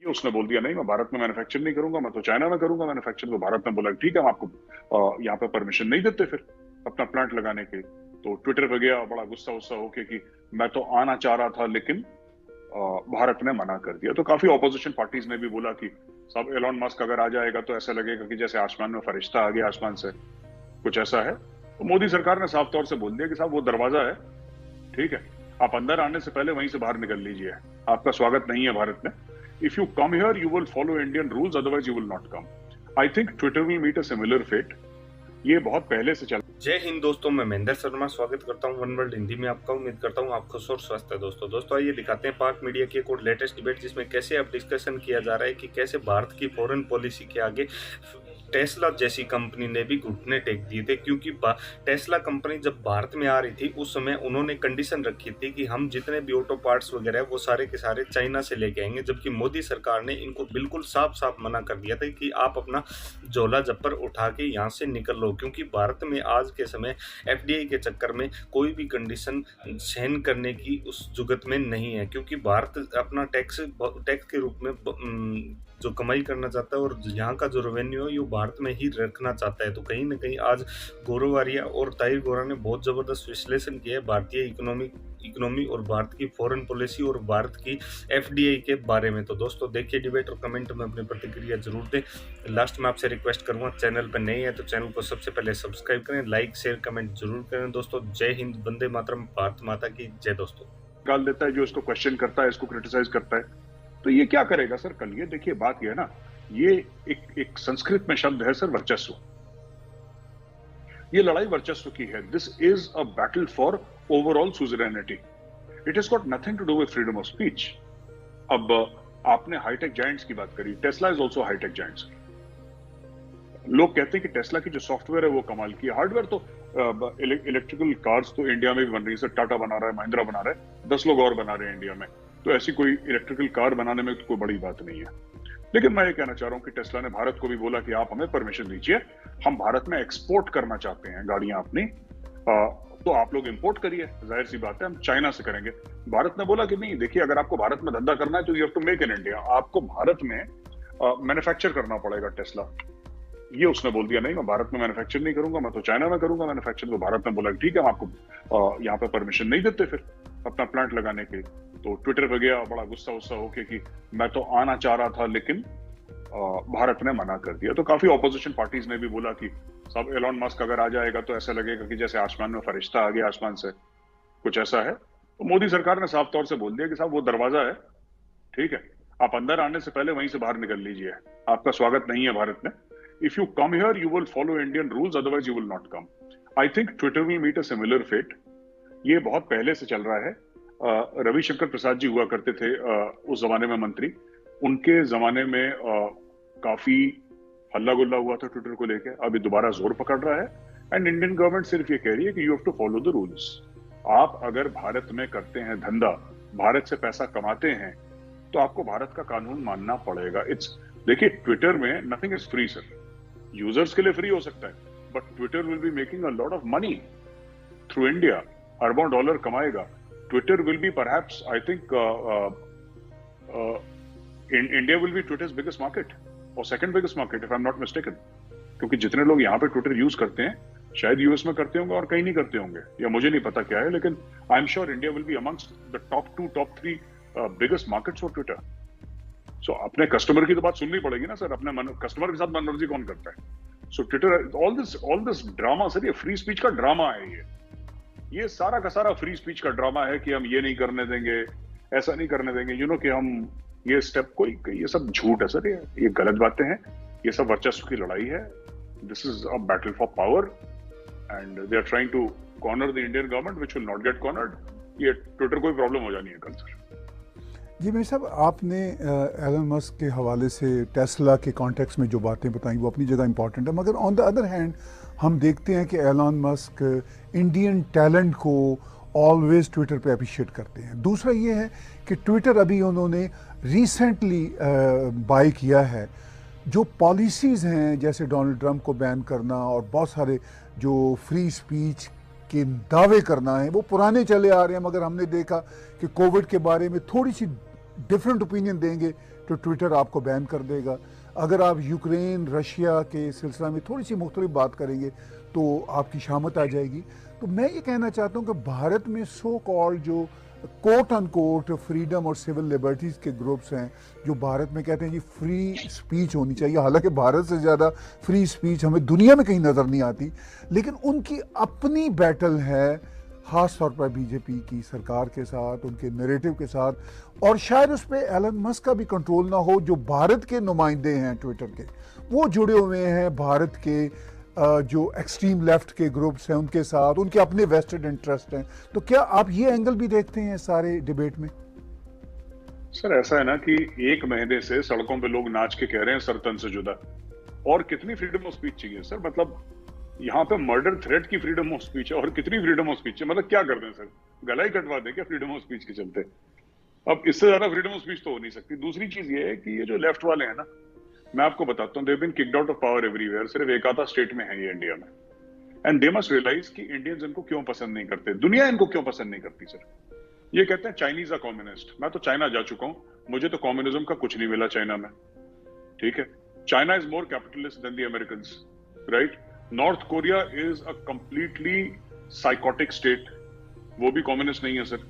उसने बोल दिया नहीं, मैं भारत में मैन्युफैक्चर नहीं करूंगा, मैं तो चाइना में करूंगा मैन्युफैक्चर। तो भारत ने बोला ठीक है, हम आपको यहाँ पे परमिशन नहीं देते फिर अपना प्लांट लगाने के। तो ट्विटर पे गया बड़ा गुस्सा गुस्सा होके कि मैं तो आना चाह रहा था लेकिन भारत ने मना कर दिया। तो काफी ऑपोजिशन पार्टीज ने भी बोला कि साहब एलॉन मस्क अगर आ जाएगा तो ऐसा लगेगा कि जैसे आसमान में फरिश्ता आ गया आसमान से, कुछ ऐसा है। तो मोदी सरकार ने साफ तौर से बोल दिया कि साहब वो दरवाजा है, ठीक है, आप अंदर आने से पहले वहीं से बाहर निकल लीजिए, आपका स्वागत नहीं है भारत में। If you come here you will follow Indian rules, otherwise you will not come. I think Twitter will meet a similar fate. ये बहुत पहले से चल। जय हिंद दोस्तों, मैं महेंद्र शर्मा स्वागत करता हूं वन वर्ल्ड हिंदी में आपका। उम्मीद करता हूं आप खुश और स्वस्थ है। दोस्तों आइए दिखाते हैं पाक मीडिया की एक और लेटेस्ट डिबेट, जिसमें कैसे अब डिस्कशन किया जा रहा है कि कैसे भारत की फॉरेन पॉलिसी के आगे टेस्ला जैसी कंपनी ने भी घुटने टेक दिए थे। क्योंकि टेस्ला कंपनी जब भारत में आ रही थी उस समय उन्होंने कंडीशन रखी थी कि हम जितने भी ऑटो पार्ट्स वगैरह वो सारे के सारे चाइना से लेके आएंगे, जबकि मोदी सरकार ने इनको बिल्कुल साफ साफ मना कर दिया था कि आप अपना झोला जब्बर उठा के यहाँ से निकल लो। क्योंकि भारत में आज के समय एफडीआई के चक्कर में कोई भी कंडीशन सहन करने की उस जुगत में नहीं है, क्योंकि भारत अपना टैक्स के रूप में जो कमाई करना चाहता है और यहाँ का जो रेवेन्यू है वो भारत में ही रखना चाहता है। तो कहीं ना कहीं आज गौरव आर्या और ताहिर गोरा ने बहुत जबरदस्त विश्लेषण किया है भारतीय इकोनॉमी और भारत की फॉरेन पॉलिसी और भारत की एफडीआई के बारे में। तो दोस्तों देखिए डिबेट और कमेंट में अपनी प्रतिक्रिया जरूर दें। लास्ट में आपसे रिक्वेस्ट करूंगा, चैनल पर नए हैं तो चैनल को सबसे पहले सब्सक्राइब करें, लाइक शेयर कमेंट जरूर करें। दोस्तों जय हिंद, वंदे मातरम, भारत माता की जय। दोस्तों निकाल देता है जो इसको क्वेश्चन करता है, इसको क्रिटिसाइज करता है, तो ये क्या करेगा सर कल? ये देखिए बात ये है ना, ये एक संस्कृत में शब्द है सर, वर्चस्व। ये लड़ाई वर्चस्व की है। This is a battle for overall suzerainty. It is got nothing to do with freedom of speech. अब आपने हाईटेक जायंट्स की बात करी, Tesla is also hi tech giants. लोग कहते हैं कि टेस्ला की जो सॉफ्टवेयर है वो कमाल की है, हार्डवेयर तो इलेक्ट्रिकल कार्स तो इंडिया में भी बन रही है, टाटा बना रहा है, महिंद्रा बना रहा है, 10 लोग और बना रहे हैं इंडिया में। तो ऐसी कोई इलेक्ट्रिकल कार बनाने में तो कोई बड़ी बात नहीं है। लेकिन मैं ये कहना चाह रहा हूं कि टेस्ला ने भारत को भी बोला कि आप हमें परमिशन दीजिए, हम भारत में एक्सपोर्ट करना चाहते हैं गाड़ियां अपनी, तो आप लोग इंपोर्ट करिए, जाहिर सी बात है हम चाइना से करेंगे। भारत ने बोला कि नहीं, देखिए अगर आपको भारत में धंधा करना है तो you have to make in India, आपको भारत में मैन्युफैक्चर करना पड़ेगा टेस्ला। ये उसने बोल दिया नहीं, मैं भारत में मैन्युफैक्चर नहीं करूंगा, मैं तो चाइना में करूंगा मैन्युफैक्चर। तो भारत ने बोला ठीक है, हम आपको यहाँ पे परमिशन नहीं देते फिर अपना प्लांट लगाने के। तो ट्विटर पे गया बड़ा गुस्सा गुस्सा होके कि मैं तो आना चाह रहा था लेकिन भारत ने मना कर दिया। तो काफी ऑपोजिशन पार्टीज ने भी बोला कि साहब एलॉन मस्क अगर आ जाएगा तो ऐसा लगेगा कि जैसे आसमान में फरिश्ता आ गया आसमान से, कुछ ऐसा है। तो मोदी सरकार ने साफ तौर से बोल दिया कि साहब वो दरवाजा है, ठीक है, आप अंदर आने से पहले वहीं से बाहर निकल लीजिए, आपका स्वागत नहीं है भारत में। If you come here, you will follow Indian rules, otherwise you will not come. I think Twitter will meet a similar fate. ये बहुत पहले से चल रहा है। रविशंकर प्रसाद जी हुआ करते थे उस जमाने में मंत्री, उनके जमाने में काफी हल्ला गुल्ला हुआ था ट्विटर को लेके। अभी दोबारा जोर पकड़ रहा है एंड इंडियन गवर्नमेंट सिर्फ ये कह रही है कि you have to follow the rules. आप अगर भारत में करते हैं धंधा, भारत से पैसा कमाते हैं, तो आपको भारत का कानून मानना पड़ेगा। देखिए ट्विटर में nothing is free sir, users के लिए फ्री हो सकता है, but Twitter will be making a lot of money through India, अरबों डॉलर कमाएगा। Twitter will be perhaps, I think India will be Twitter's biggest market और second biggest market if I am not mistaken. क्योंकि जितने लोग यहाँ पे Twitter use करते हैं शायद यूएस में करते होंगे और कहीं नहीं करते होंगे, या मुझे नहीं पता क्या है, लेकिन I am sure India will be amongst the top 2 top 3 biggest markets for Twitter. So अपने कस्टमर की तो बात सुननी पड़ेगी ना सर, अपने कस्टमर के साथ मनोरंजी कौन करता है? So Twitter, all this drama sir, ये फ्री स्पीच का ड्रामा है। ये सारा का सारा फ्री स्पीच का ड्रामा है कि हम ये नहीं करने देंगे, ऐसा नहीं करने देंगे, कि हम ये स्टेप, ये सब झूठ है सर, ये गलत बातें हैं, ये सब वर्चस्व की लड़ाई है। This is a battle for power and they are trying to corner the Indian government which will not get cornered. ये ट्विटर को प्रॉब्लम हो जानी है कल सर। जी मेरे साहब, आपने एलन मस्क के हवाले से टेस्ला के कॉन्टेक्स्ट में जो बातें बताई वो अपनी जगह इंपॉर्टेंट है, मगर ऑन द अदर हैंड हम देखते हैं कि एलन मस्क इंडियन टैलेंट को ऑलवेज ट्विटर पे अप्रिशिएट करते हैं। दूसरा ये है कि ट्विटर अभी उन्होंने रिसेंटली बाय किया है, जो पॉलिसीज़ हैं जैसे डोनाल्ड ट्रंप को बैन करना और बहुत सारे जो फ्री स्पीच के दावे करना है वो पुराने चले आ रहे हैं, मगर हमने देखा कि कोविड के बारे में थोड़ी सी डिफरेंट ओपिनियन देंगे तो ट्विटर आपको बैन कर देगा। अगर आप यूक्रेन रशिया के सिलसिला में थोड़ी सी मुख्तलिफ बात करेंगे तो आपकी शामत आ जाएगी। तो मैं ये कहना चाहता हूँ कि भारत में सो कॉल्ड जो कोट अनकोट फ्रीडम और सिविल लिबर्टीज़ के ग्रुप्स हैं जो भारत में कहते हैं जी फ्री स्पीच होनी चाहिए, हालांकि भारत से ज़्यादा फ्री स्पीच हमें दुनिया में कहीं नज़र नहीं आती, लेकिन उनकी अपनी बैटल है ख़ास तौर पर बीजेपी की सरकार के साथ, उनके नैरेटिव के साथ, और शायद उस पर एलन मस्क का भी कंट्रोल ना हो। जो भारत के नुमाइंदे हैं ट्विटर के, वो जुड़े हुए हैं भारत के जो एक्सट्रीम लेफ्ट के ग्रुप्स हैं उनके साथ, उनके अपने वेस्टेड इंटरेस्ट हैं। तो क्या आप ये एंगल भी देखते हैं सारे डिबेट में? सर ऐसा है ना कि 1 महीने से सड़कों पे लोग नाच के कह रहे हैं सरतन से जुदा, और कितनी फ्रीडम ऑफ स्पीच चाहिए सर? मतलब यहाँ पे मर्डर थ्रेट की फ्रीडम ऑफ स्पीच है, और कितनी फ्रीडम ऑफ स्पीच है? मतलब क्या कर दें सर, गला ही कटवा दें क्या फ्रीडम ऑफ स्पीच के चलते? अब इससे ज्यादा फ्रीडम ऑफ स्पीच तो हो नहीं सकती। दूसरी चीज ये है कि ये जो लेफ्ट वाले हैं ना, मैं आपको बताता हूँ, they have been kicked out of power everywhere. सिर्फ एक आधा स्टेट में है ये इंडिया में, एंड दे मस्ट रियलाइज कि इंडियंस इनको क्यों पसंद नहीं करते, दुनिया इनको क्यों पसंद नहीं करती सर। ये कहते हैं चाइनीज आ कम्युनिस्ट। मैं तो चाइना जा चुका हूं, मुझे तो कम्युनिज्म का कुछ नहीं मिला चाइना में, ठीक है। China is more capitalist than the American, right. North Korea is a completely psychotic state, वो भी कम्युनिस्ट नहीं है सर।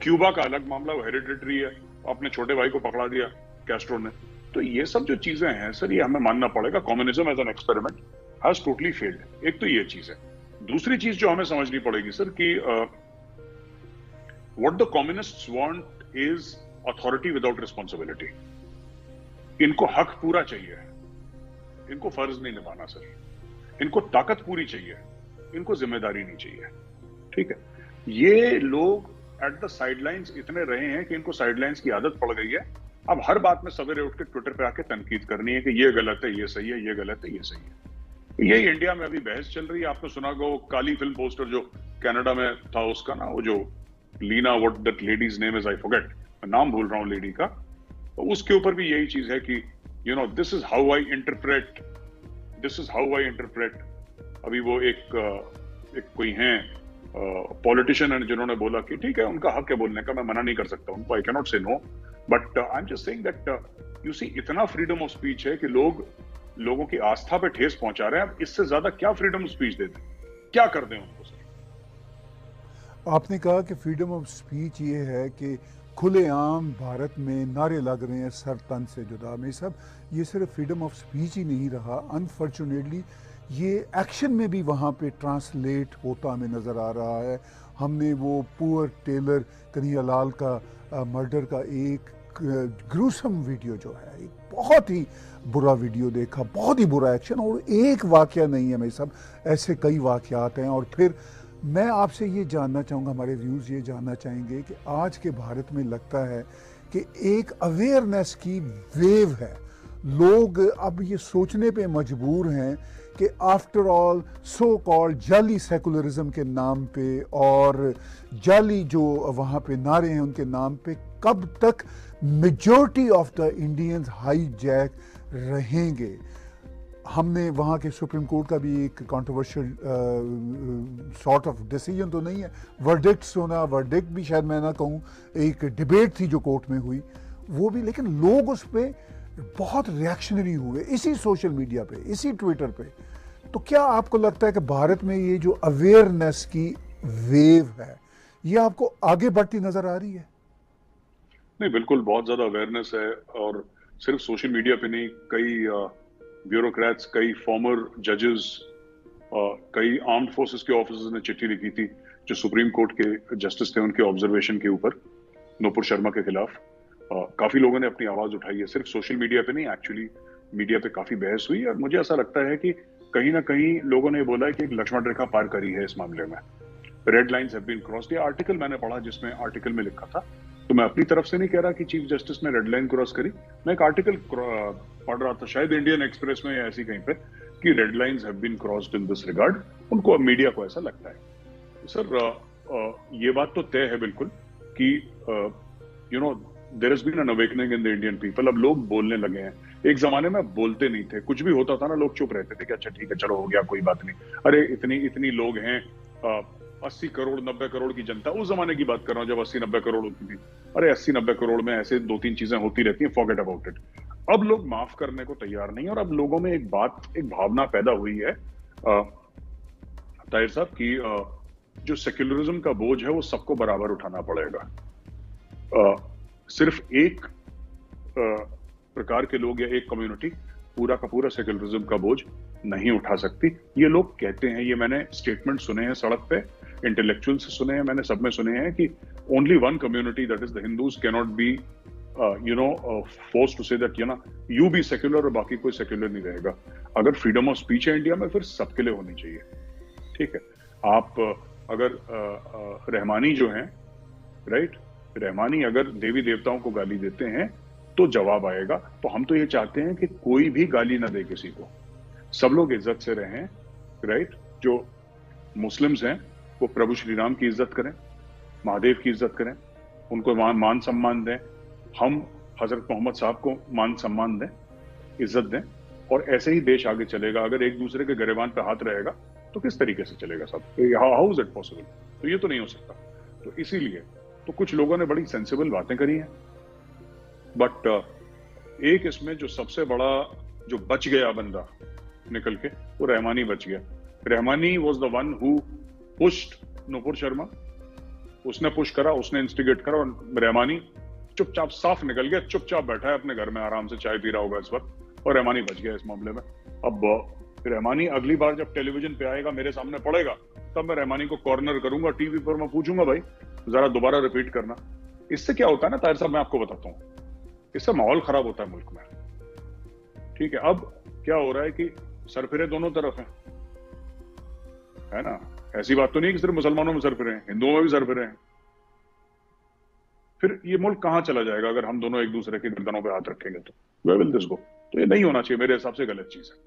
क्यूबा का अलग मामला, वो हेरिडिटरी है, अपने छोटे भाई को पकड़ा दिया कैस्ट्रो ने। तो ये सब जो चीजें हैं सर, ये हमें मानना पड़ेगा, communism as an experiment has totally failed. एक तो ये चीज है। दूसरी चीज जो हमें समझनी पड़ेगी सर कि what the communists want is authority without responsibility. इनको हक पूरा चाहिए, इनको फर्ज नहीं निभाना सर। इनको ताकत पूरी चाहिए, इनको जिम्मेदारी नहीं चाहिए, ठीक है। ये लोग एट द साइडलाइंस इतने रहे हैं कि इनको साइडलाइंस की आदत पड़ गई है। अब हर बात में सवेरे उठ के ट्विटर पे आके तनकीद करनी है कि ये गलत है, ये सही है, ये गलत है, ये सही है। यही इंडिया में अभी बहस चल रही है। आपने सुना होगा वो काली फिल्म पोस्टर जो कनाडा में था उसका ना, वो जो Leena, what that lady's name is, I forget, नाम भूल रहा हूँ लेडी का, तो उसके ऊपर भी यही चीज है कि you no this is how I interpret, this is how I interpret. अभी वो एक कोई हैं पॉलिटिशियन है जिन्होंने बोला कि ठीक है उनका हक है बोलने का, मैं मना नहीं कर सकता उनको, I can not say no, but I am just saying that you see इतना फ्रीडम ऑफ स्पीच है कि लोगों की आस्था पे ठेस पहुंचा रहे हैं। अब इससे ज्यादा क्या फ्रीडम ऑफ स्पीच दे दें, क्या कर दें उनको सर? आपने कहा कि फ्रीडम ऑफ स्पीच ये है कि खुलेआम भारत में नारे लग रहे हैं सर तन से जुदा में सब, ये सिर्फ फ्रीडम ऑफ स्पीच ही नहीं रहा, अनफॉर्चुनेटली ये एक्शन में भी वहाँ पे ट्रांसलेट होता हमें नज़र आ रहा है। हमने वो पुअर टेलर कन्हैयालाल का मर्डर का एक ग्रूसम वीडियो जो है, एक बहुत ही बुरा वीडियो देखा, बहुत ही बुरा एक्शन, और एक वाकया नहीं है, मैं सब ऐसे कई वाकयात हैं। और फिर मैं आपसे ये जानना चाहूँगा, हमारे व्यूज़ ये जानना चाहेंगे कि आज के भारत में लगता है कि एक अवेयरनेस की वेव है, लोग अब ये सोचने पे मजबूर हैं कि आफ्टर ऑल सो कॉल्ड जाली सेकुलरिज्म के नाम पे और जाली जो वहाँ पे नारे हैं उनके नाम पे कब तक majority of the Indians hijack रहेंगे। हमने वहाँ के सुप्रीम कोर्ट का भी एक कंट्रोवर्शियल सॉर्ट ऑफ डिसीजन तो नहीं है, वर्डिक्ट सुना, वर्डिक्ट भी शायद मैं ना कहूँ, एक डिबेट थी जो कोर्ट में हुई वो भी, लेकिन लोग उस पर बहुत रिएक्शनरी हुए इसी सोशल मीडिया पे, इसी ट्विटर पे। तो क्या आपको लगता है कि भारत में ये जो अवेयरनेस की वेव है ये आपको आगे बढ़ती नजर आ रही है? नहीं, बिल्कुल बहुत ज्यादा अवेयरनेस है, और सिर्फ सोशल मीडिया पे नहीं, कई ब्यूरोक्रेट्स, कई फॉर्मर जजेस, कई आर्म्ड फोर्सेस के ऑफिसर्स ने चिट्ठी लिखी थी जो सुप्रीम कोर्ट के जस्टिस थे उनके ऑब्जर्वेशन के ऊपर नूपुर शर्मा के खिलाफ। काफी लोगों ने अपनी आवाज उठाई है, सिर्फ सोशल मीडिया पे नहीं, एक्चुअली मीडिया पे काफी बहस हुई। और मुझे ऐसा लगता है कि कहीं ना कहीं लोगों ने बोला है कि एक लक्ष्मण रेखा पार करी है इस मामले में, red lines have been crossed. ये आर्टिकल मैंने पढ़ा जिसमें आर्टिकल में लिखा था, तो मैं अपनी तरफ से नहीं कह रहा कि चीफ जस्टिस ने रेड लाइन क्रॉस करी, मैं एक आर्टिकल पढ़ रहा था शायद इंडियन एक्सप्रेस में या ऐसी कहीं पे कि red lines have been crossed in this regard. उनको, मीडिया को ऐसा लगता है। सर ये बात तो तय है बिल्कुल कि you know there has been an awakening in the Indian people. अब लोग बोलने लगे हैं, एक जमाने में बोलते नहीं थे, कुछ भी होता था ना लोग चुप रहते थे कि अच्छा ठीक है चलो हो गया कोई बात नहीं, अरे इतनी लोग हैं। 80 करोड़ 90 करोड़ की जनता, उस जमाने की बात कर रहा हूं जब 80-90 करोड़ होती थी। अरे 80-90 करोड़ में ऐसे 2-3 चीजें होती रहती हैं, फॉरगेट अबाउट इट। अब लोग माफ करने को तैयार नहीं, और अब लोगों में एक भावना पैदा हुई है ताहिर साहब की, जो सेक्युलरिज्म का बोझ है वो सबको बराबर उठाना पड़ेगा। सिर्फ एक प्रकार के लोग या एक कम्युनिटी पूरा का पूरा सेक्युलरिज्म का बोझ नहीं उठा सकती। ये लोग कहते हैं, ये मैंने स्टेटमेंट सुने हैं सड़क पे, इंटेलेक्चुअल से सुने हैं, मैंने सब में सुने हैं कि only one community that is the Hindus can not be force to say that you be secular और बाकी कोई सेक्युलर नहीं रहेगा। अगर फ्रीडम ऑफ स्पीच है इंडिया में, फिर सबके लिए होनी चाहिए। ठीक है, आप अगर रहमानी जो हैं, राइट, रहमानी अगर देवी देवताओं को गाली देते हैं तो जवाब आएगा। तो हम तो ये चाहते हैं कि कोई भी गाली ना दे किसी को, सब लोग इज्जत से रहें, राइट। जो मुस्लिम्स हैं वो प्रभु श्री राम की इज्जत करें, महादेव की इज्जत करें, उनको मान सम्मान दें, हम हजरत मोहम्मद साहब को मान सम्मान दें, इज्जत दें, और ऐसे ही देश आगे चलेगा। अगर एक दूसरे के गिरेबान पे हाथ रहेगा तो किस तरीके से चलेगा साहब? How is it possible? तो ये तो नहीं हो सकता। तो इसीलिए तो कुछ लोगों ने बड़ी सेंसिबल बातें करी हैं, बट एक इसमें जो सबसे बड़ा जो बच गया बंदा निकल के, वो रहमानी बच गया। Rahmani was the one who pushed Nupur Sharma, उसने पुश करा, उसने इंस्टिगेट करा, और रहमानी चुपचाप साफ निकल गया, चुपचाप बैठा है अपने घर में, आराम से चाय पी रहा होगा इस वक्त, और रहमानी बच गया इस मामले में। अब रहमानी अगली बार जब टेलीविजन पे आएगा, मेरे सामने पड़ेगा, तब मैं रहमानी को कॉर्नर करूंगा टीवी पर, मैं पूछूंगा भाई जरा दोबारा रिपीट करना। इससे क्या होता है ना ताहिर साहब, मैं आपको बताता हूँ, इससे माहौल खराब होता है मुल्क में। ठीक है, अब क्या हो रहा है कि सरफिरे दोनों तरफ है ना। ऐसी बात तो नहीं कि सिर्फ मुसलमानों में सरफिरे हैं, हिंदुओं में भी सरफिरे हैं। फिर ये मुल्क कहां चला जाएगा अगर हम दोनों एक दूसरे के गर्दनों पे हाथ रखेंगे? तो वेयर विल दिस गो? तो ये नहीं होना चाहिए, मेरे हिसाब से गलत चीज है।